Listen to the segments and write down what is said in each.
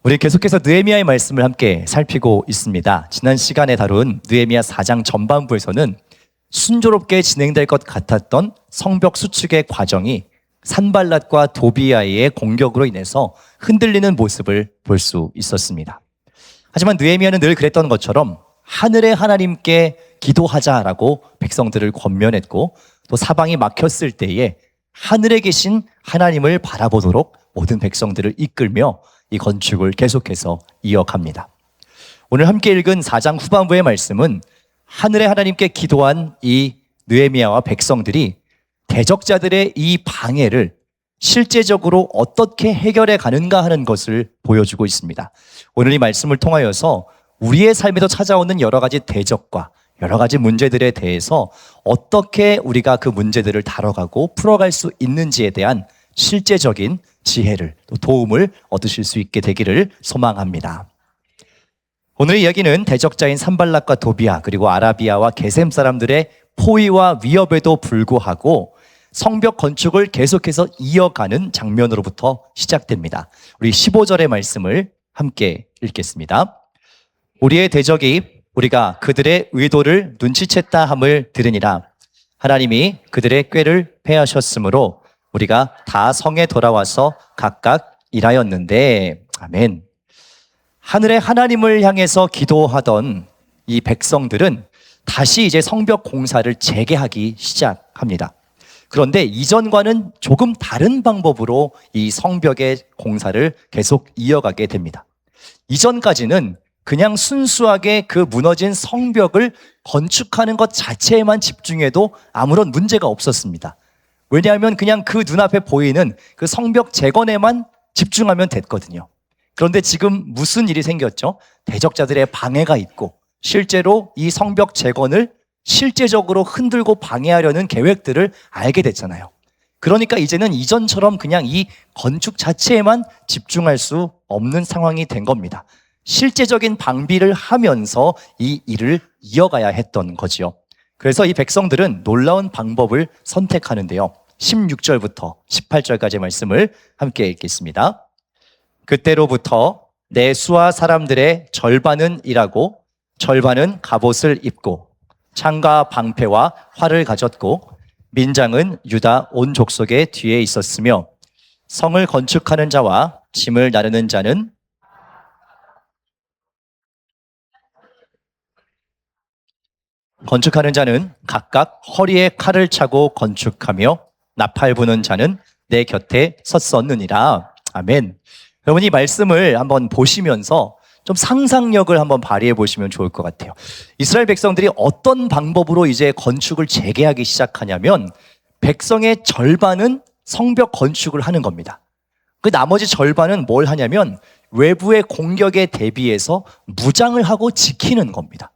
우리 계속해서 느헤미야의 말씀을 함께 살피고 있습니다. 지난 시간에 다룬 느헤미야 4장 전반부에서는 순조롭게 진행될 것 같았던 성벽 수축의 과정이 산발랏과 도비아의 공격으로 인해서 흔들리는 모습을 볼 수 있었습니다. 하지만 느헤미야는 늘 그랬던 것처럼 하늘의 하나님께 기도하자라고 백성들을 권면했고, 또 사방이 막혔을 때에 하늘에 계신 하나님을 바라보도록 모든 백성들을 이끌며 이 건축을 계속해서 이어갑니다. 오늘 함께 읽은 4장 후반부의 말씀은 하늘의 하나님께 기도한 이 느헤미야와 백성들이 대적자들의 이 방해를 실제적으로 어떻게 해결해 가는가 하는 것을 보여주고 있습니다. 오늘 이 말씀을 통하여서 우리의 삶에서 찾아오는 여러 가지 대적과 여러 가지 문제들에 대해서 어떻게 우리가 그 문제들을 다뤄가고 풀어갈 수 있는지에 대한 실제적인 지혜를, 또 도움을 얻으실 수 있게 되기를 소망합니다. 오늘의 이야기는 대적자인 산발랏과 도비아, 그리고 아라비아와 게셈 사람들의 포위와 위협에도 불구하고 성벽 건축을 계속해서 이어가는 장면으로부터 시작됩니다. 우리 15절의 말씀을 함께 읽겠습니다. 우리의 대적이 우리가 그들의 의도를 눈치챘다 함을 들으니라. 하나님이 그들의 꾀를 패하셨으므로 우리가 다 성에 돌아와서 각각 일하였는데. 아멘. 하늘의 하나님을 향해서 기도하던 이 백성들은 다시 이제 성벽 공사를 재개하기 시작합니다. 그런데 이전과는 조금 다른 방법으로 이 성벽의 공사를 계속 이어가게 됩니다. 이전까지는 그냥 순수하게 그 무너진 성벽을 건축하는 것 자체에만 집중해도 아무런 문제가 없었습니다. 왜냐하면 그냥 그 눈앞에 보이는 그 성벽 재건에만 집중하면 됐거든요. 그런데 지금 무슨 일이 생겼죠? 대적자들의 방해가 있고 실제로 이 성벽 재건을 실제적으로 흔들고 방해하려는 계획들을 알게 됐잖아요. 그러니까 이제는 이전처럼 그냥 이 건축 자체에만 집중할 수 없는 상황이 된 겁니다. 실제적인 방비를 하면서 이 일을 이어가야 했던 거지요. 그래서 이 백성들은 놀라운 방법을 선택하는데요. 16절부터 18절까지의 말씀을 함께 읽겠습니다. 그때로부터 내 수하 사람들의 절반은 일하고 절반은 갑옷을 입고 창과 방패와 활을 가졌고 민장은 유다 온 족속의 뒤에 있었으며 성을 건축하는 자와 짐을 나르는 자는 각각 허리에 칼을 차고 건축하며 나팔 부는 자는 내 곁에 섰었느니라. 아멘. 여러분, 이 말씀을 한번 보시면서 좀 상상력을 한번 발휘해 보시면 좋을 것 같아요. 이스라엘 백성들이 어떤 방법으로 이제 건축을 재개하기 시작하냐면 백성의 절반은 성벽 건축을 하는 겁니다. 그 나머지 절반은 뭘 하냐면 외부의 공격에 대비해서 무장을 하고 지키는 겁니다.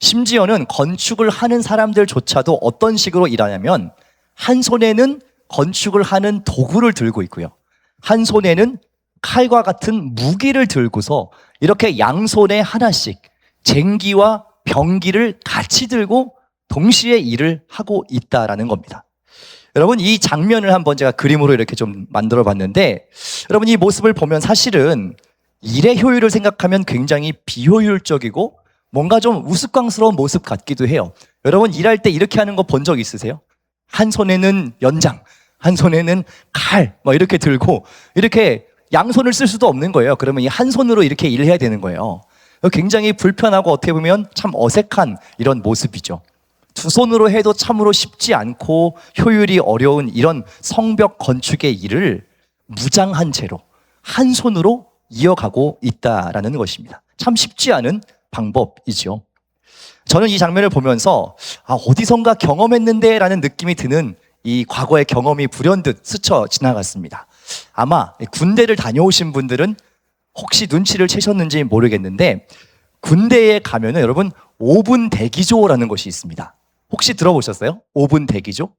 심지어는 건축을 하는 사람들조차도 어떤 식으로 일하냐면 한 손에는 건축을 하는 도구를 들고 있고요, 한 손에는 칼과 같은 무기를 들고서 이렇게 양손에 하나씩 쟁기와 병기를 같이 들고 동시에 일을 하고 있다라는 겁니다. 여러분, 이 장면을 한번 제가 그림으로 이렇게 좀 만들어 봤는데, 여러분 이 모습을 보면 사실은 일의 효율을 생각하면 굉장히 비효율적이고 뭔가 좀 우스꽝스러운 모습 같기도 해요. 여러분 일할 때 이렇게 하는 거 본 적 있으세요? 한 손에는 연장, 한 손에는 칼 이렇게 들고 이렇게 양손을 쓸 수도 없는 거예요. 그러면 이 한 손으로 이렇게 일을 해야 되는 거예요. 굉장히 불편하고 어떻게 보면 참 어색한 이런 모습이죠. 두 손으로 해도 참으로 쉽지 않고 효율이 어려운 이런 성벽 건축의 일을 무장한 채로 한 손으로 이어가고 있다라는 것입니다. 참 쉽지 않은 방법이죠. 저는 이 장면을 보면서 어디선가 경험했는데 라는 느낌이 드는 이 과거의 경험이 불현듯 스쳐 지나갔습니다. 아마 군대를 다녀오신 분들은 혹시 눈치를 채셨는지 모르겠는데 군대에 가면은 여러분 5분 대기조라는 것이 있습니다. 혹시 들어보셨어요? 5분 대기조?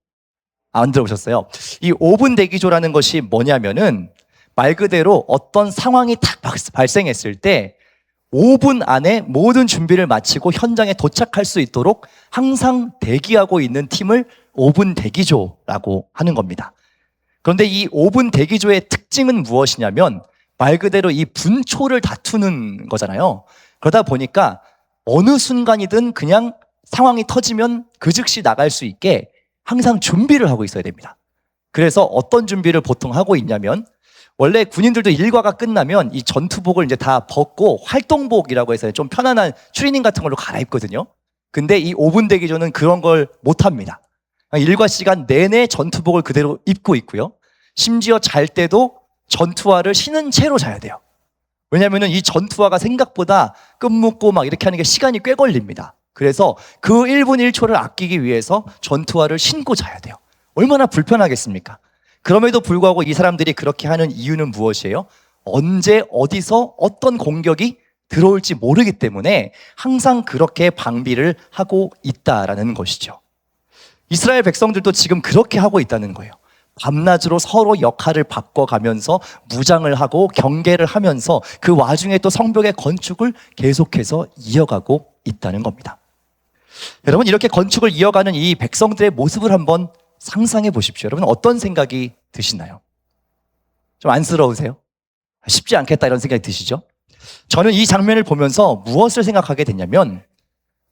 안 들어보셨어요? 이 5분 대기조라는 것이 뭐냐면은 말 그대로 어떤 상황이 딱 발생했을 때 5분 안에 모든 준비를 마치고 현장에 도착할 수 있도록 항상 대기하고 있는 팀을 5분 대기조라고 하는 겁니다. 그런데 이 5분 대기조의 특징은 무엇이냐면 말 그대로 이 분초를 다투는 거잖아요. 그러다 보니까 어느 순간이든 그냥 상황이 터지면 그 즉시 나갈 수 있게 항상 준비를 하고 있어야 됩니다. 그래서 어떤 준비를 보통 하고 있냐면, 원래 군인들도 일과가 끝나면 이 전투복을 이제 다 벗고 활동복이라고 해서 좀 편안한 추리닝 같은 걸로 갈아입거든요. 근데 이 5분 대기조는 그런 걸 못 합니다. 일과 시간 내내 전투복을 그대로 입고 있고요. 심지어 잘 때도 전투화를 신은 채로 자야 돼요. 왜냐하면 이 전투화가 생각보다 끈 묶고 막 이렇게 하는 게 시간이 꽤 걸립니다. 그래서 그 1분 1초를 아끼기 위해서 전투화를 신고 자야 돼요. 얼마나 불편하겠습니까? 그럼에도 불구하고 이 사람들이 그렇게 하는 이유는 무엇이에요? 언제 어디서 어떤 공격이 들어올지 모르기 때문에 항상 그렇게 방비를 하고 있다라는 것이죠. 이스라엘 백성들도 지금 그렇게 하고 있다는 거예요. 밤낮으로 서로 역할을 바꿔가면서 무장을 하고 경계를 하면서 그 와중에 또 성벽의 건축을 계속해서 이어가고 있다는 겁니다. 여러분, 이렇게 건축을 이어가는 이 백성들의 모습을 한번 상상해 보십시오. 여러분, 어떤 생각이 드시나요? 좀 안쓰러우세요? 쉽지 않겠다 이런 생각이 드시죠? 저는 이 장면을 보면서 무엇을 생각하게 됐냐면,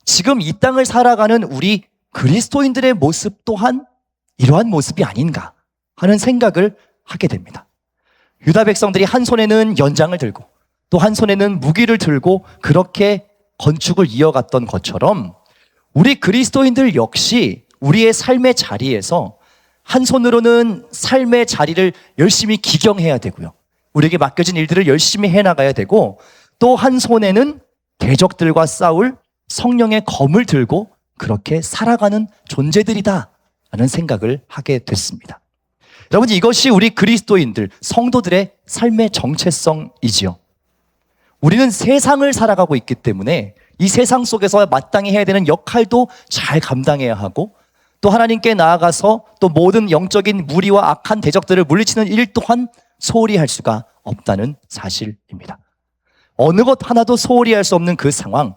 지금 이 땅을 살아가는 우리 그리스도인들의 모습 또한 이러한 모습이 아닌가 하는 생각을 하게 됩니다. 유다 백성들이 한 손에는 연장을 들고 또 한 손에는 무기를 들고 그렇게 건축을 이어갔던 것처럼, 우리 그리스도인들 역시 우리의 삶의 자리에서 한 손으로는 삶의 자리를 열심히 기경해야 되고요. 우리에게 맡겨진 일들을 열심히 해나가야 되고, 또 한 손에는 대적들과 싸울 성령의 검을 들고 그렇게 살아가는 존재들이다 라는 생각을 하게 됐습니다. 여러분, 이것이 우리 그리스도인들, 성도들의 삶의 정체성이지요. 우리는 세상을 살아가고 있기 때문에 이 세상 속에서 마땅히 해야 되는 역할도 잘 감당해야 하고, 또 하나님께 나아가서 또 모든 영적인 무리와 악한 대적들을 물리치는 일 또한 소홀히 할 수가 없다는 사실입니다. 어느 것 하나도 소홀히 할 수 없는 그 상황,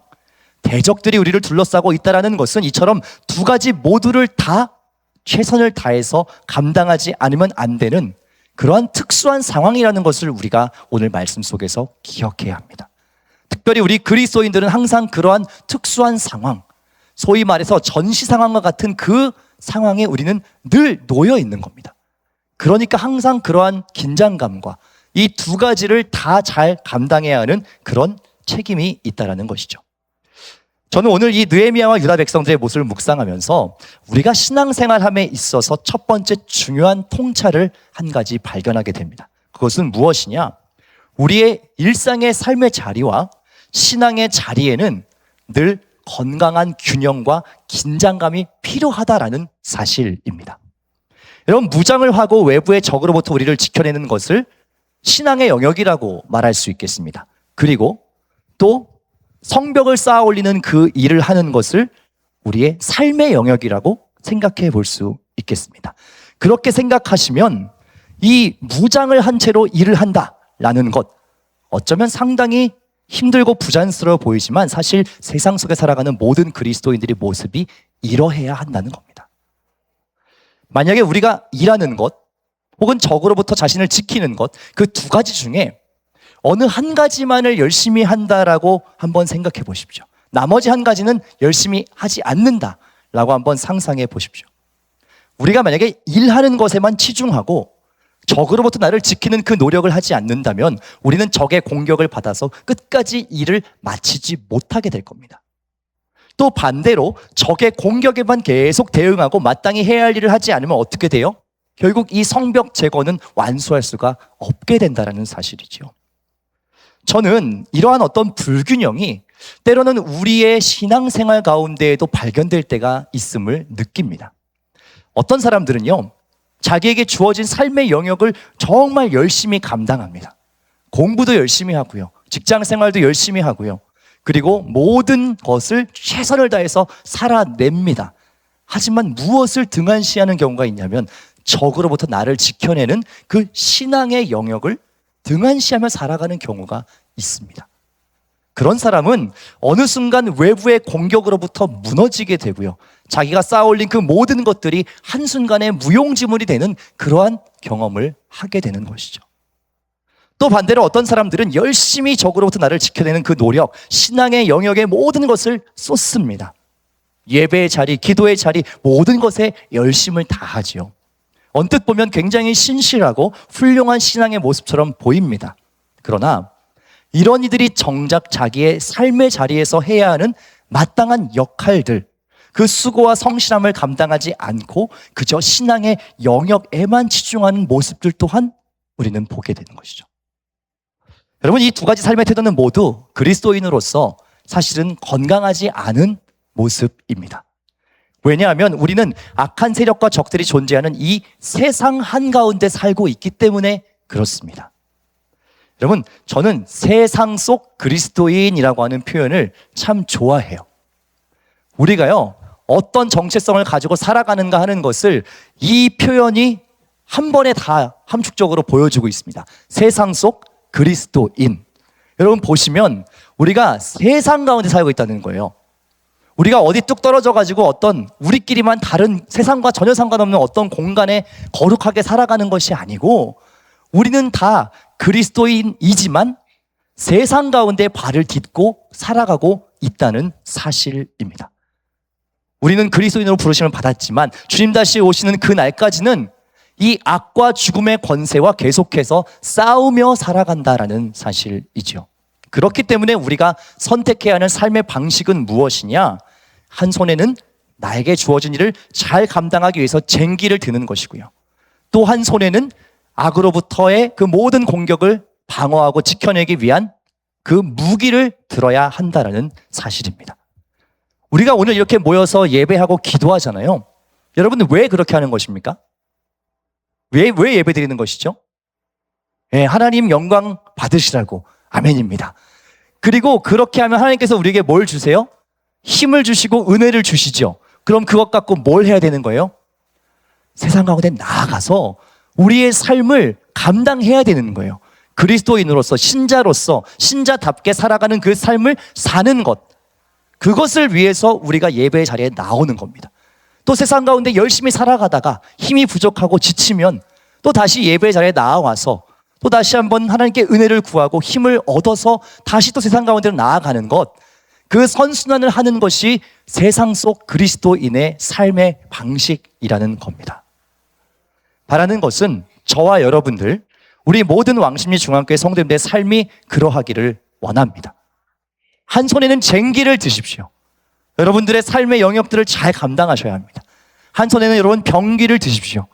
대적들이 우리를 둘러싸고 있다는 것은 이처럼 두 가지 모두를 다 최선을 다해서 감당하지 않으면 안 되는 그러한 특수한 상황이라는 것을 우리가 오늘 말씀 속에서 기억해야 합니다. 특별히 우리 그리스도인들은 항상 그러한 특수한 상황, 소위 말해서 전시 상황과 같은 그 상황에 우리는 늘 놓여 있는 겁니다. 그러니까 항상 그러한 긴장감과 이 두 가지를 다 잘 감당해야 하는 그런 책임이 있다는 것이죠. 저는 오늘 이 느헤미야와 유다 백성들의 모습을 묵상하면서 우리가 신앙생활함에 있어서 첫 번째 중요한 통찰을 한 가지 발견하게 됩니다. 그것은 무엇이냐? 우리의 일상의 삶의 자리와 신앙의 자리에는 늘 건강한 균형과 긴장감이 필요하다라는 사실입니다. 여러분, 무장을 하고 외부의 적으로부터 우리를 지켜내는 것을 신앙의 영역이라고 말할 수 있겠습니다. 그리고 또 성벽을 쌓아 올리는 그 일을 하는 것을 우리의 삶의 영역이라고 생각해 볼 수 있겠습니다. 그렇게 생각하시면 이 무장을 한 채로 일을 한다라는 것, 어쩌면 상당히 힘들고 부자연스러워 보이지만 사실 세상 속에 살아가는 모든 그리스도인들의 모습이 이러해야 한다는 겁니다. 만약에 우리가 일하는 것 혹은 적으로부터 자신을 지키는 것, 그 두 가지 중에 어느 한 가지만을 열심히 한다라고 한번 생각해 보십시오. 나머지 한 가지는 열심히 하지 않는다라고 한번 상상해 보십시오. 우리가 만약에 일하는 것에만 치중하고 적으로부터 나를 지키는 그 노력을 하지 않는다면 우리는 적의 공격을 받아서 끝까지 일을 마치지 못하게 될 겁니다. 또 반대로 적의 공격에만 계속 대응하고 마땅히 해야 할 일을 하지 않으면 어떻게 돼요? 결국 이 성벽 제거는 완수할 수가 없게 된다는 사실이죠. 저는 이러한 어떤 불균형이 때로는 우리의 신앙생활 가운데에도 발견될 때가 있음을 느낍니다. 어떤 사람들은요, 자기에게 주어진 삶의 영역을 정말 열심히 감당합니다. 공부도 열심히 하고요, 직장생활도 열심히 하고요, 그리고 모든 것을 최선을 다해서 살아냅니다. 하지만 무엇을 등한시하는 경우가 있냐면 적으로부터 나를 지켜내는 그 신앙의 영역을 등한시하며 살아가는 경우가 있습니다. 그런 사람은 어느 순간 외부의 공격으로부터 무너지게 되고요, 자기가 쌓아올린 그 모든 것들이 한순간에 무용지물이 되는 그러한 경험을 하게 되는 것이죠. 또 반대로 어떤 사람들은 열심히 적으로부터 나를 지켜내는 그 노력, 신앙의 영역의 모든 것을 쏟습니다. 예배의 자리, 기도의 자리, 모든 것에 열심을 다하지요. 언뜻 보면 굉장히 신실하고 훌륭한 신앙의 모습처럼 보입니다. 그러나 이런 이들이 정작 자기의 삶의 자리에서 해야 하는 마땅한 역할들, 그 수고와 성실함을 감당하지 않고 그저 신앙의 영역에만 치중하는 모습들 또한 우리는 보게 되는 것이죠. 여러분, 이 두 가지 삶의 태도는 모두 그리스도인으로서 사실은 건강하지 않은 모습입니다. 왜냐하면 우리는 악한 세력과 적들이 존재하는 이 세상 한가운데 살고 있기 때문에 그렇습니다. 여러분, 저는 세상 속 그리스도인이라고 하는 표현을 참 좋아해요. 우리가요, 어떤 정체성을 가지고 살아가는가 하는 것을 이 표현이 한 번에 다 함축적으로 보여주고 있습니다. 세상 속 그리스도인. 여러분 보시면 우리가 세상 가운데 살고 있다는 거예요. 우리가 어디 뚝 떨어져 가지고 어떤 우리끼리만 다른 세상과 전혀 상관없는 어떤 공간에 거룩하게 살아가는 것이 아니고 우리는 다 그리스도인이지만 세상 가운데 발을 딛고 살아가고 있다는 사실입니다. 우리는 그리스도인으로 부르심을 받았지만 주님 다시 오시는 그 날까지는 이 악과 죽음의 권세와 계속해서 싸우며 살아간다라는 사실이죠. 그렇기 때문에 우리가 선택해야 하는 삶의 방식은 무엇이냐? 한 손에는 나에게 주어진 일을 잘 감당하기 위해서 쟁기를 드는 것이고요. 또 한 손에는 악으로부터의 그 모든 공격을 방어하고 지켜내기 위한 그 무기를 들어야 한다라는 사실입니다. 우리가 오늘 이렇게 모여서 예배하고 기도하잖아요. 여러분 왜 그렇게 하는 것입니까? 왜 예배 드리는 것이죠? 예, 하나님 영광 받으시라고. 아멘입니다. 그리고 그렇게 하면 하나님께서 우리에게 뭘 주세요? 힘을 주시고 은혜를 주시죠. 그럼 그것 갖고 뭘 해야 되는 거예요? 세상 가운데 나아가서 우리의 삶을 감당해야 되는 거예요. 그리스도인으로서, 신자로서, 신자답게 살아가는 그 삶을 사는 것, 그것을 위해서 우리가 예배의 자리에 나오는 겁니다. 또 세상 가운데 열심히 살아가다가 힘이 부족하고 지치면 또 다시 예배의 자리에 나와서 또 다시 한번 하나님께 은혜를 구하고 힘을 얻어서 다시 또 세상 가운데로 나아가는 것, 그 선순환을 하는 것이 세상 속 그리스도인의 삶의 방식이라는 겁니다. 바라는 것은 저와 여러분들, 우리 모든 왕십리 중앙교회 성도님들의 삶이 그러하기를 원합니다. 한 손에는 쟁기를 드십시오. 여러분들의 삶의 영역들을 잘 감당하셔야 합니다. 한 손에는 여러분 병기를 드십시오.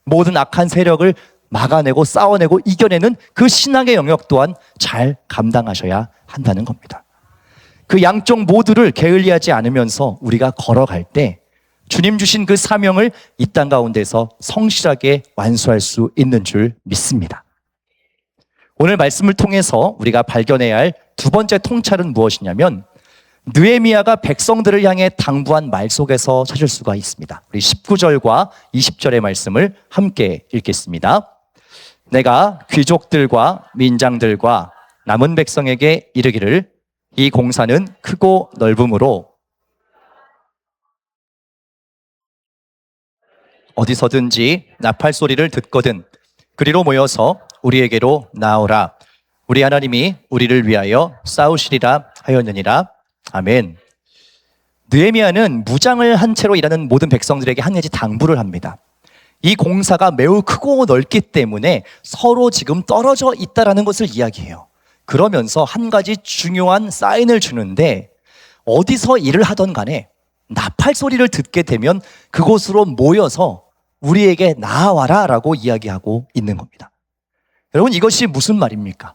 모든 악한 세력을 막아내고 싸워내고 이겨내는 그 신앙의 영역 또한 잘 감당하셔야 한다는 겁니다. 그 양쪽 모두를 게을리하지 않으면서 우리가 걸어갈 때 주님 주신 그 사명을 이 땅 가운데서 성실하게 완수할 수 있는 줄 믿습니다. 오늘 말씀을 통해서 우리가 발견해야 할 두 번째 통찰은 무엇이냐면 느헤미야가 백성들을 향해 당부한 말 속에서 찾을 수가 있습니다. 우리 19절과 20절의 말씀을 함께 읽겠습니다. 내가 귀족들과 민장들과 남은 백성에게 이르기를 이 공사는 크고 넓음으로 어디서든지 나팔 소리를 듣거든 그리로 모여서 우리에게로 나오라. 우리 하나님이 우리를 위하여 싸우시리라 하였느니라. 아멘. 느헤미야는 무장을 한 채로 일하는 모든 백성들에게 한 가지 당부를 합니다. 이 공사가 매우 크고 넓기 때문에 서로 지금 떨어져 있다는 것을 이야기해요. 그러면서 한 가지 중요한 사인을 주는데 어디서 일을 하던 간에 나팔 소리를 듣게 되면 그곳으로 모여서 우리에게 나와라 라고 이야기하고 있는 겁니다. 여러분 이것이 무슨 말입니까?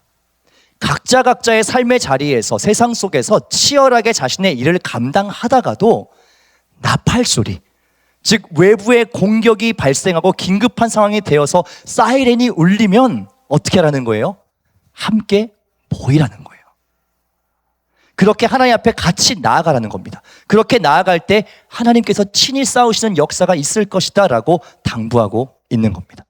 각자의 삶의 자리에서 세상 속에서 치열하게 자신의 일을 감당하다가도 나팔 소리, 즉 외부의 공격이 발생하고 긴급한 상황이 되어서 사이렌이 울리면 어떻게 하라는 거예요? 함께 모이라는 거예요. 그렇게 하나님 앞에 같이 나아가라는 겁니다. 그렇게 나아갈 때 하나님께서 친히 싸우시는 역사가 있을 것이다 라고 당부하고 있는 겁니다.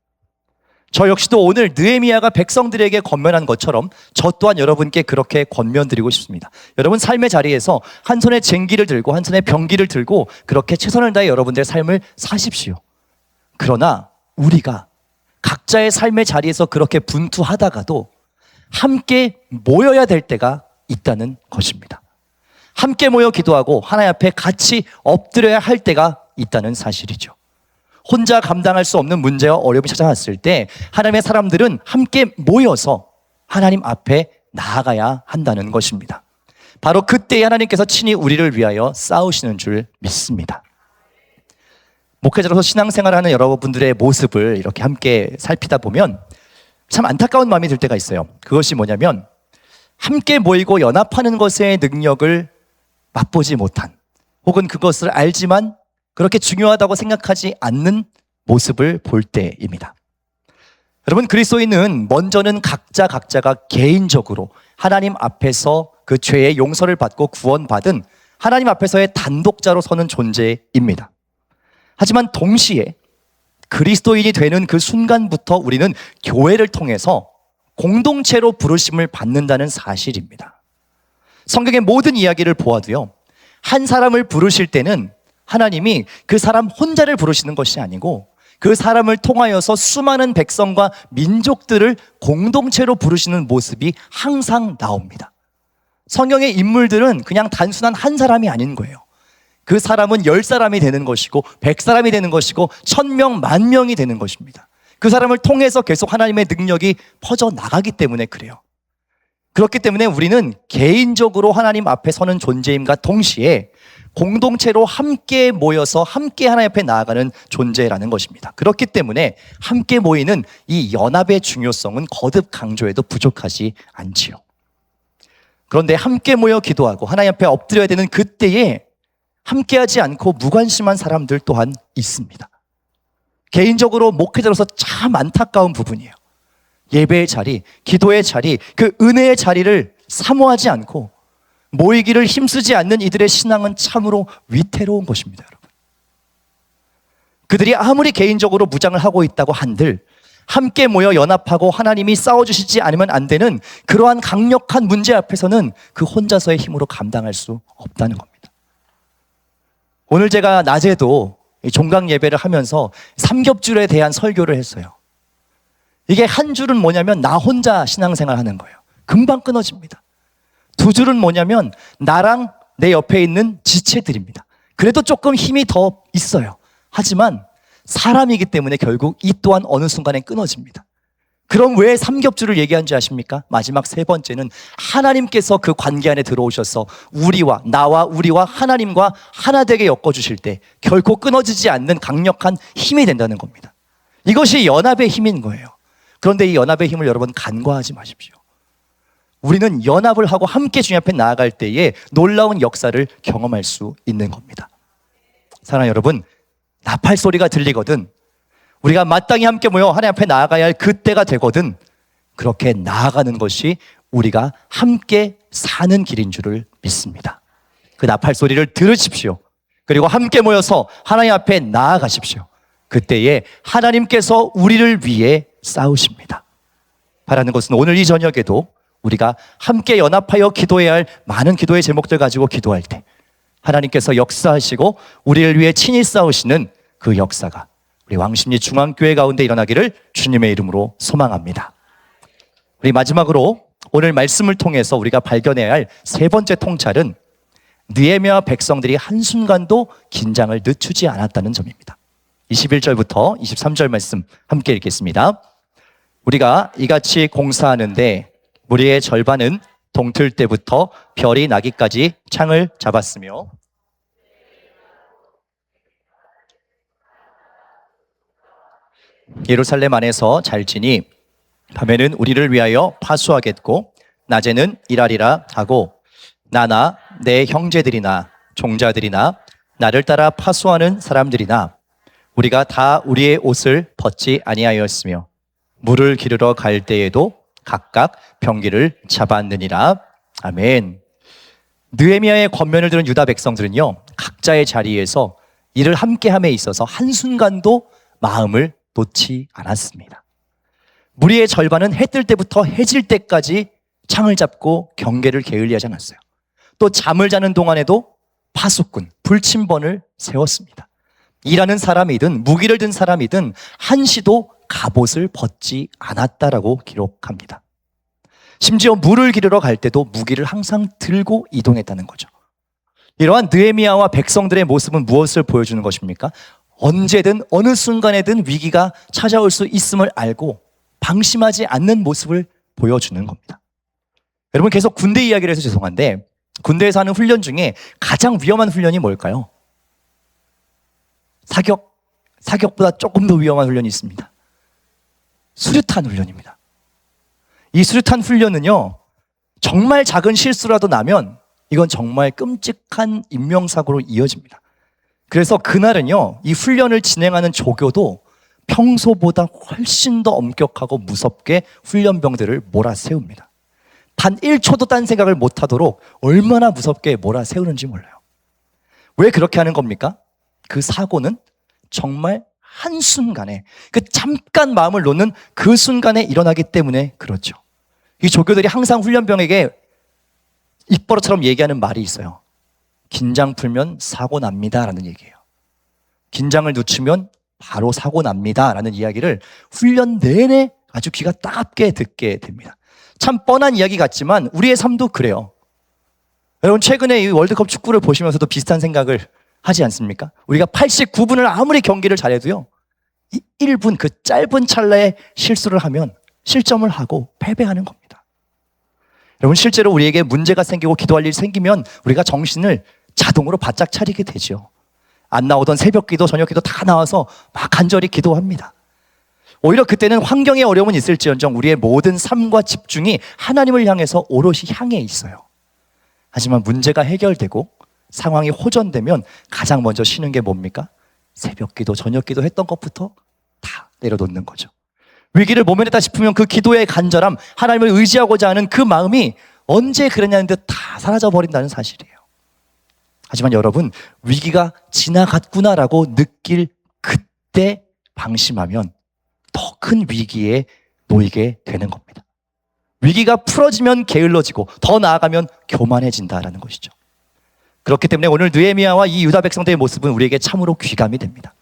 저 역시도 오늘 느헤미야가 백성들에게 권면한 것처럼 저 또한 여러분께 그렇게 권면드리고 싶습니다. 여러분 삶의 자리에서 한 손에 쟁기를 들고 한 손에 병기를 들고 그렇게 최선을 다해 여러분들의 삶을 사십시오. 그러나 우리가 각자의 삶의 자리에서 그렇게 분투하다가도 함께 모여야 될 때가 있다는 것입니다. 함께 모여 기도하고 하나님 앞에 같이 엎드려야 할 때가 있다는 사실이죠. 혼자 감당할 수 없는 문제와 어려움이 찾아왔을 때 하나님의 사람들은 함께 모여서 하나님 앞에 나아가야 한다는 것입니다. 바로 그때에 하나님께서 친히 우리를 위하여 싸우시는 줄 믿습니다. 목회자로서 신앙생활하는 여러분들의 모습을 이렇게 함께 살피다 보면 참 안타까운 마음이 들 때가 있어요. 그것이 뭐냐면 함께 모이고 연합하는 것의 능력을 맛보지 못한, 혹은 그것을 알지만 그렇게 중요하다고 생각하지 않는 모습을 볼 때입니다. 여러분, 그리스도인은 먼저는 각자가 개인적으로 하나님 앞에서 그 죄의 용서를 받고 구원받은 하나님 앞에서의 단독자로 서는 존재입니다. 하지만 동시에 그리스도인이 되는 그 순간부터 우리는 교회를 통해서 공동체로 부르심을 받는다는 사실입니다. 성경의 모든 이야기를 보아도요, 한 사람을 부르실 때는 하나님이 그 사람 혼자를 부르시는 것이 아니고 그 사람을 통하여서 수많은 백성과 민족들을 공동체로 부르시는 모습이 항상 나옵니다. 성경의 인물들은 그냥 단순한 한 사람이 아닌 거예요. 그 사람은 10사람이 되는 것이고 100사람이 되는 것이고 1000명, 10,000명이 되는 것입니다. 그 사람을 통해서 계속 하나님의 능력이 퍼져나가기 때문에 그래요. 그렇기 때문에 우리는 개인적으로 하나님 앞에 서는 존재임과 동시에 공동체로 함께 모여서 함께 하나님 앞에 나아가는 존재라는 것입니다. 그렇기 때문에 함께 모이는 이 연합의 중요성은 거듭 강조해도 부족하지 않지요. 그런데 함께 모여 기도하고 하나님 앞에 엎드려야 되는 그때에 함께하지 않고 무관심한 사람들 또한 있습니다. 개인적으로 목회자로서 참 안타까운 부분이에요. 예배의 자리, 기도의 자리, 그 은혜의 자리를 사모하지 않고 모이기를 힘쓰지 않는 이들의 신앙은 참으로 위태로운 것입니다, 여러분. 그들이 아무리 개인적으로 무장을 하고 있다고 한들 함께 모여 연합하고 하나님이 싸워주시지 않으면 안 되는 그러한 강력한 문제 앞에서는 그 혼자서의 힘으로 감당할 수 없다는 겁니다. 오늘 제가 낮에도 종강 예배를 하면서 삼겹줄에 대한 설교를 했어요. 이게 한 줄은 뭐냐면 나 혼자 신앙생활 하는 거예요. 금방 끊어집니다. 두 줄은 뭐냐면 나랑 내 옆에 있는 지체들입니다. 그래도 조금 힘이 더 있어요. 하지만 사람이기 때문에 결국 이 또한 어느 순간에 끊어집니다. 그럼 왜 삼겹줄을 얘기한지 아십니까? 마지막 세 번째는 하나님께서 그 관계 안에 들어오셔서 나와 우리와 하나님과 하나 되게 엮어주실 때 결코 끊어지지 않는 강력한 힘이 된다는 겁니다. 이것이 연합의 힘인 거예요. 그런데 이 연합의 힘을 여러분 간과하지 마십시오. 우리는 연합을 하고 함께 주님 앞에 나아갈 때에 놀라운 역사를 경험할 수 있는 겁니다. 사랑하는 여러분, 나팔 소리가 들리거든, 우리가 마땅히 함께 모여 하나님 앞에 나아가야 할 그때가 되거든, 그렇게 나아가는 것이 우리가 함께 사는 길인 줄을 믿습니다. 그 나팔 소리를 들으십시오. 그리고 함께 모여서 하나님 앞에 나아가십시오. 그때에 하나님께서 우리를 위해 싸우십니다. 바라는 것은 오늘 이 저녁에도 우리가 함께 연합하여 기도해야 할 많은 기도의 제목들 가지고 기도할 때 하나님께서 역사하시고 우리를 위해 친히 싸우시는 그 역사가 우리 왕십리 중앙교회 가운데 일어나기를 주님의 이름으로 소망합니다. 우리 마지막으로 오늘 말씀을 통해서 우리가 발견해야 할 세 번째 통찰은 느헤미야 백성들이 한순간도 긴장을 늦추지 않았다는 점입니다. 21절부터 23절 말씀 함께 읽겠습니다. 우리가 이같이 공사하는데 무리의 절반은 동틀 때부터 별이 나기까지 창을 잡았으며 예루살렘 안에서 잘 지니 밤에는 우리를 위하여 파수하겠고 낮에는 일하리라 하고 나나 내 형제들이나 종자들이나 나를 따라 파수하는 사람들이나 우리가 다 우리의 옷을 벗지 아니하였으며 물을 기르러 갈 때에도 각각 병기를 잡았느니라. 아멘. 느헤미야의 권면을 들은 유다 백성들은요, 각자의 자리에서 일을 함께함에 있어서 한순간도 마음을 놓지 않았습니다. 무리의 절반은 해 뜰 때부터 해질 때까지 창을 잡고 경계를 게을리하지 않았어요. 또 잠을 자는 동안에도 파수꾼, 불침번을 세웠습니다. 일하는 사람이든 무기를 든 사람이든 한시도 갑옷을 벗지 않았다라고 기록합니다. 심지어 물을 기르러 갈 때도 무기를 항상 들고 이동했다는 거죠. 이러한 느헤미야와 백성들의 모습은 무엇을 보여주는 것입니까? 언제든 어느 순간에든 위기가 찾아올 수 있음을 알고 방심하지 않는 모습을 보여주는 겁니다. 여러분, 계속 군대 이야기를 해서 죄송한데 군대에서 하는 훈련 중에 가장 위험한 훈련이 뭘까요? 사격보다 조금 더 위험한 훈련이 있습니다. 수류탄 훈련입니다. 이 수류탄 훈련은요, 정말 작은 실수라도 나면 이건 정말 끔찍한 인명사고로 이어집니다. 그래서 그날은요, 이 훈련을 진행하는 조교도 평소보다 훨씬 더 엄격하고 무섭게 훈련병들을 몰아세웁니다. 단 1초도 딴 생각을 못하도록 얼마나 무섭게 몰아세우는지 몰라요. 왜 그렇게 하는 겁니까? 그 사고는 정말 한순간에, 그 잠깐 마음을 놓는 그 순간에 일어나기 때문에 그렇죠. 이 조교들이 항상 훈련병에게 입버릇처럼 얘기하는 말이 있어요. 긴장 풀면 사고 납니다 라는 얘기예요. 긴장을 늦추면 바로 사고 납니다 라는 이야기를 훈련 내내 아주 귀가 따갑게 듣게 됩니다. 참 뻔한 이야기 같지만 우리의 삶도 그래요. 여러분, 최근에 이 월드컵 축구를 보시면서도 비슷한 생각을 하지 않습니까? 우리가 89분을 아무리 경기를 잘해도요, 이 1분 그 짧은 찰나에 실수를 하면 실점을 하고 패배하는 겁니다. 여러분, 실제로 우리에게 문제가 생기고 기도할 일이 생기면 우리가 정신을 자동으로 바짝 차리게 되죠. 안 나오던 새벽기도 저녁기도 다 나와서 막 간절히 기도합니다. 오히려 그때는 환경의 어려움은 있을지언정 우리의 모든 삶과 집중이 하나님을 향해서 오롯이 향해 있어요. 하지만 문제가 해결되고 상황이 호전되면 가장 먼저 쉬는 게 뭡니까? 새벽기도 저녁기도 했던 것부터 다 내려놓는 거죠. 위기를 모면했다 싶으면 그 기도의 간절함, 하나님을 의지하고자 하는 그 마음이 언제 그랬냐는 듯 다 사라져버린다는 사실이에요. 하지만 여러분, 위기가 지나갔구나라고 느낄 그때 방심하면 더 큰 위기에 놓이게 되는 겁니다. 위기가 풀어지면 게을러지고 더 나아가면 교만해진다라는 것이죠. 그렇기 때문에 오늘 느헤미야와 이 유다 백성들의 모습은 우리에게 참으로 귀감이 됩니다.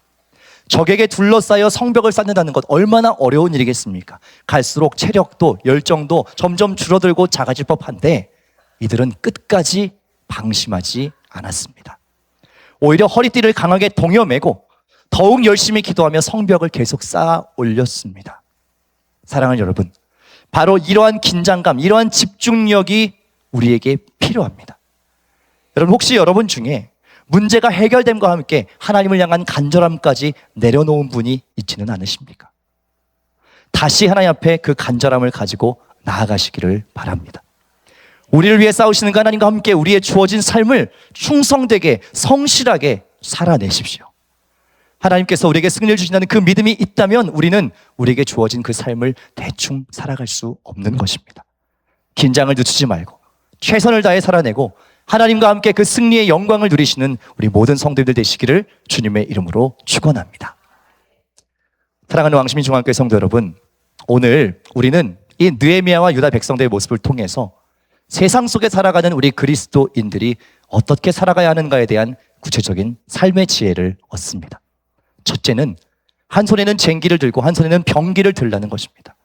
적에게 둘러싸여 성벽을 쌓는다는 것 얼마나 어려운 일이겠습니까? 갈수록 체력도 열정도 점점 줄어들고 작아질 법한데 이들은 끝까지 방심하지 않았습니다. 오히려 허리띠를 강하게 동여매고 더욱 열심히 기도하며 성벽을 계속 쌓아 올렸습니다. 사랑하는 여러분, 바로 이러한 긴장감, 이러한 집중력이 우리에게 필요합니다. 여러분, 혹시 여러분 중에 문제가 해결됨과 함께 하나님을 향한 간절함까지 내려놓은 분이 있지는 않으십니까? 다시 하나님 앞에 그 간절함을 가지고 나아가시기를 바랍니다. 우리를 위해 싸우시는 그 하나님과 함께 우리의 주어진 삶을 충성되게 성실하게 살아내십시오. 하나님께서 우리에게 승리를 주신다는 그 믿음이 있다면 우리는 우리에게 주어진 그 삶을 대충 살아갈 수 없는 것입니다. 긴장을 늦추지 말고 최선을 다해 살아내고 하나님과 함께 그 승리의 영광을 누리시는 우리 모든 성도들 되시기를 주님의 이름으로 축원합니다. 사랑하는 왕시민 중앙교회 성도 여러분, 오늘 우리는 이 느헤미야와 유다 백성들의 모습을 통해서 세상 속에 살아가는 우리 그리스도인들이 어떻게 살아가야 하는가에 대한 구체적인 삶의 지혜를 얻습니다. 첫째는 한 손에는 쟁기를 들고 한 손에는 병기를 들라는 것입니다.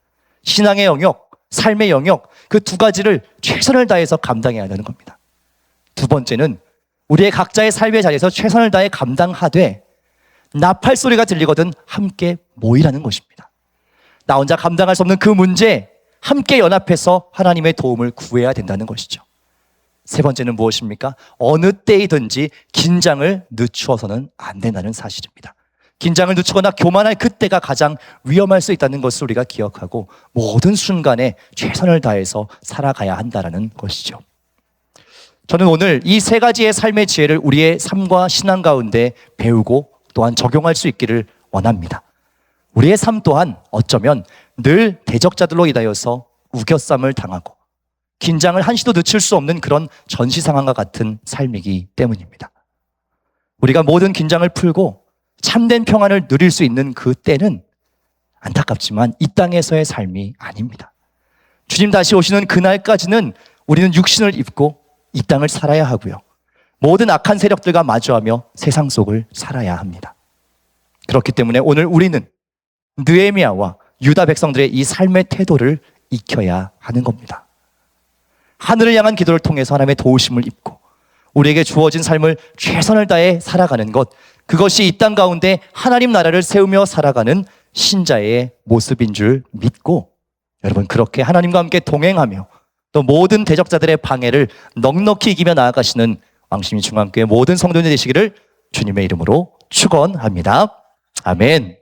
신앙의 영역, 삶의 영역, 그 두 가지를 최선을 다해서 감당해야 하는 겁니다. 두 번째는 우리의 각자의 삶의 자리에서 최선을 다해 감당하되 나팔 소리가 들리거든 함께 모이라는 것입니다. 나 혼자 감당할 수 없는 그 문제 함께 연합해서 하나님의 도움을 구해야 된다는 것이죠. 세 번째는 무엇입니까? 어느 때이든지 긴장을 늦추어서는 안 된다는 사실입니다. 긴장을 늦추거나 교만할 그때가 가장 위험할 수 있다는 것을 우리가 기억하고 모든 순간에 최선을 다해서 살아가야 한다는 것이죠. 저는 오늘 이 세 가지의 삶의 지혜를 우리의 삶과 신앙 가운데 배우고 또한 적용할 수 있기를 원합니다. 우리의 삶 또한 어쩌면 늘 대적자들로 인하여서 우겨쌈을 당하고 긴장을 한시도 늦출 수 없는 그런 전시 상황과 같은 삶이기 때문입니다. 우리가 모든 긴장을 풀고 참된 평안을 누릴 수 있는 그 때는 안타깝지만 이 땅에서의 삶이 아닙니다. 주님 다시 오시는 그날까지는 우리는 육신을 입고 이 땅을 살아야 하고요. 모든 악한 세력들과 마주하며 세상 속을 살아야 합니다. 그렇기 때문에 오늘 우리는 느헤미야와 유다 백성들의 이 삶의 태도를 익혀야 하는 겁니다. 하늘을 향한 기도를 통해서 하나님의 도우심을 입고 우리에게 주어진 삶을 최선을 다해 살아가는 것, 그것이 이 땅 가운데 하나님 나라를 세우며 살아가는 신자의 모습인 줄 믿고, 여러분 그렇게 하나님과 함께 동행하며 또 모든 대적자들의 방해를 넉넉히 이기며 나아가시는 왕십리 중앙교회 모든 성도님들 되시기를 주님의 이름으로 축원합니다. 아멘.